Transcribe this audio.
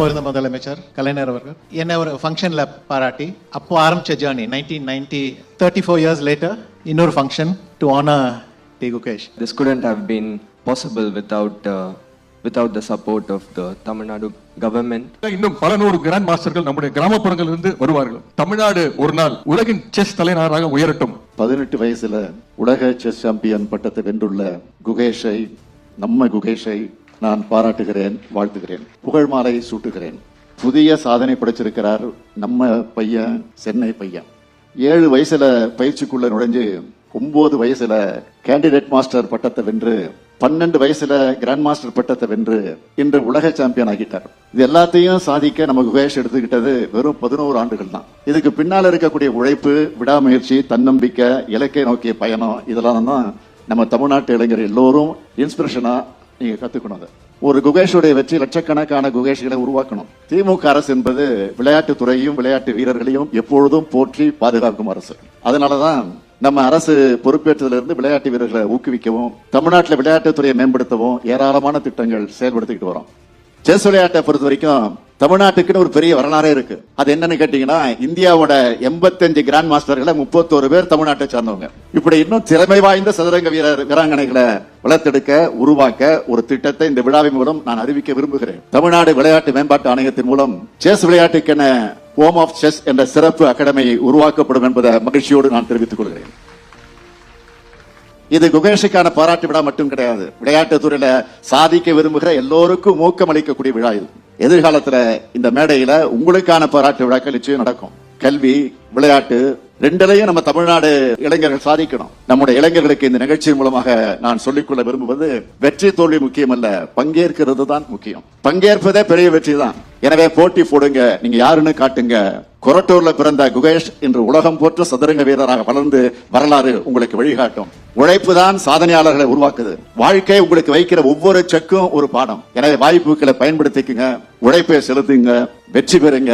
அப்போ இருந்த முதலமைச்சர் கலைஞர் அவர்கள் என்ன ஒரு ஃபங்க்ஷனில் பாராட்டி அப்போ ஆரம்பித்த ஜேர்னி 1990 34 years later இன்னொரு function to honour D Gukesh. This couldn't have been possible without the support of the Tamil Nadu government. இன்னும் பல நூறு கிராண்ட் மாஸ்டர்கள் நம்முடைய கிராமப்புறங்களிலிருந்து வருவார்கள். தமிழ்நாடு ஒரு நாள் உலகின் செஸ் தலைநகராக உயரட்டும். 18 வயசுல உலக செஸ் சாம்பியன் பட்டத்தை வென்றுள்ள குகேஷை, நம்ம குகேஷை நான் பாராட்டுகிறேன், வாழ்த்துகிறேன், புகழ் மாலை சூட்டுகிறேன். புதிய சாதனை படைச்சிருக்கிறார் நம்ம பையன், சென்னை பையன். 7 வயசுல பயிற்சிக்குள்ள நுழைஞ்சு 9 வயசுல கேண்டிடேட் மாஸ்டர் பட்டத்தை வென்று 12 வயசுல கிராண்ட் மாஸ்டர் பட்டத்தை வென்று இன்று உலக சாம்பியன் ஆகிட்டார். இது எல்லாத்தையும் சாதிக்க நம்ம குகேஷ் எடுத்துக்கிட்டது வெறும் 11 ஆண்டுகள் தான். இதுக்கு பின்னால இருக்கக்கூடிய உழைப்பு, விடாமுயற்சி, தன்னம்பிக்கை, இலக்கை நோக்கிய பயணம், இதெல்லாம் தான் நம்ம தமிழ்நாட்டு இளைஞர் எல்லோரும் இன்ஸ்பிரேஷனா நீங்க கத்துக்கணும். ஒரு குகேஷுடைய வெற்றி லட்சக்கணக்கான குகேஷ்களை உருவாக்கணும். திமுக அரசு என்பது விளையாட்டு துறையும் விளையாட்டு வீரர்களையும் எப்பொழுதும் போற்றி பாதுகாக்கும் அரசு. அதனாலதான் நம்ம அரசு பொறுப்பேற்றதிலிருந்து விளையாட்டு வீரர்களை ஊக்குவிக்கவும், தமிழ்நாட்டில் விளையாட்டுத்துறையை மேம்படுத்தவும் ஏராளமான திட்டங்கள் செயல்படுத்திக்கிட்டு வரோம். செஸ் விளையாட்டை பொறுத்த வரைக்கும் தமிழ்நாட்டுக்குன்னு ஒரு பெரிய வரலாறே இருக்கு. அது என்னன்னு கேட்டீங்கன்னா, இந்தியாவோட 85 கிராண்ட் மாஸ்டர்களை 31 பேர் தமிழ்நாட்டை சார்ந்தவங்க. இப்படி இன்னும் திறமை வாய்ந்த சதுரங்க வீராங்கனைகளை வளர்த்தெடுக்க, உருவாக்க ஒரு திட்டத்தை இந்த விழாவின் மூலம் நான் அறிவிக்க விரும்புகிறேன். தமிழ்நாடு விளையாட்டு மேம்பாட்டு ஆணையத்தின் மூலம் செஸ் விளையாட்டுக்கென ஹோம் ஆஃப் செஸ் என்ற சிறப்பு அகாடமி உருவாக்கப்படும் என்பதை மகிழ்ச்சியோடு நான் தெரிவித்துக் கொள்கிறேன். இது குகேஷுக்கான பாராட்டு விழா மட்டும் கிடையாது, விளையாட்டு துறையில சாதிக்க விரும்புகிற எல்லோருக்கும் ஊக்கம் அளிக்கக்கூடிய விழா இது. எதிர்காலத்துல இந்த மேடையில உங்களுக்கான பாராட்டு விழாக்கள் நிச்சயம் நடக்கும். கல்வி, விளையாட்டு ரெண்டிலையும் நம்ம தமிழ்நாடு இளைஞர்கள் சாதிக்கணும். நம்முடைய இளைஞர்களுக்கு இந்த நிகழ்ச்சியின் மூலமாக நான் சொல்லிக்கொள்ள விரும்புவது, வெற்றி தோல்வி முக்கியமல்ல, பங்கேற்கிறது தான் முக்கியம். பங்கேற்பதே பெரிய வெற்றி தான். எனவே போட்டி போடுங்க, நீங்க யாருன்னு காட்டுங்க. கொரட்டூர்ல பிறந்த குகேஷ் இன்று உலகம் போற்ற சதுரங்க வீரராக வளர்ந்து வரலாறு உங்களுக்கு வழிகாட்டும். உழைப்பு தான் சாதனையாளர்களை உருவாக்குது. வாழ்க்கை உங்களுக்கு வைக்கிற ஒவ்வொரு செக்கும் ஒரு பாடம். எனவே வாய்ப்புகளை பயன்படுத்திக்குங்க, உழைப்பை செலுத்துங்க, வெற்றி பெறுங்க.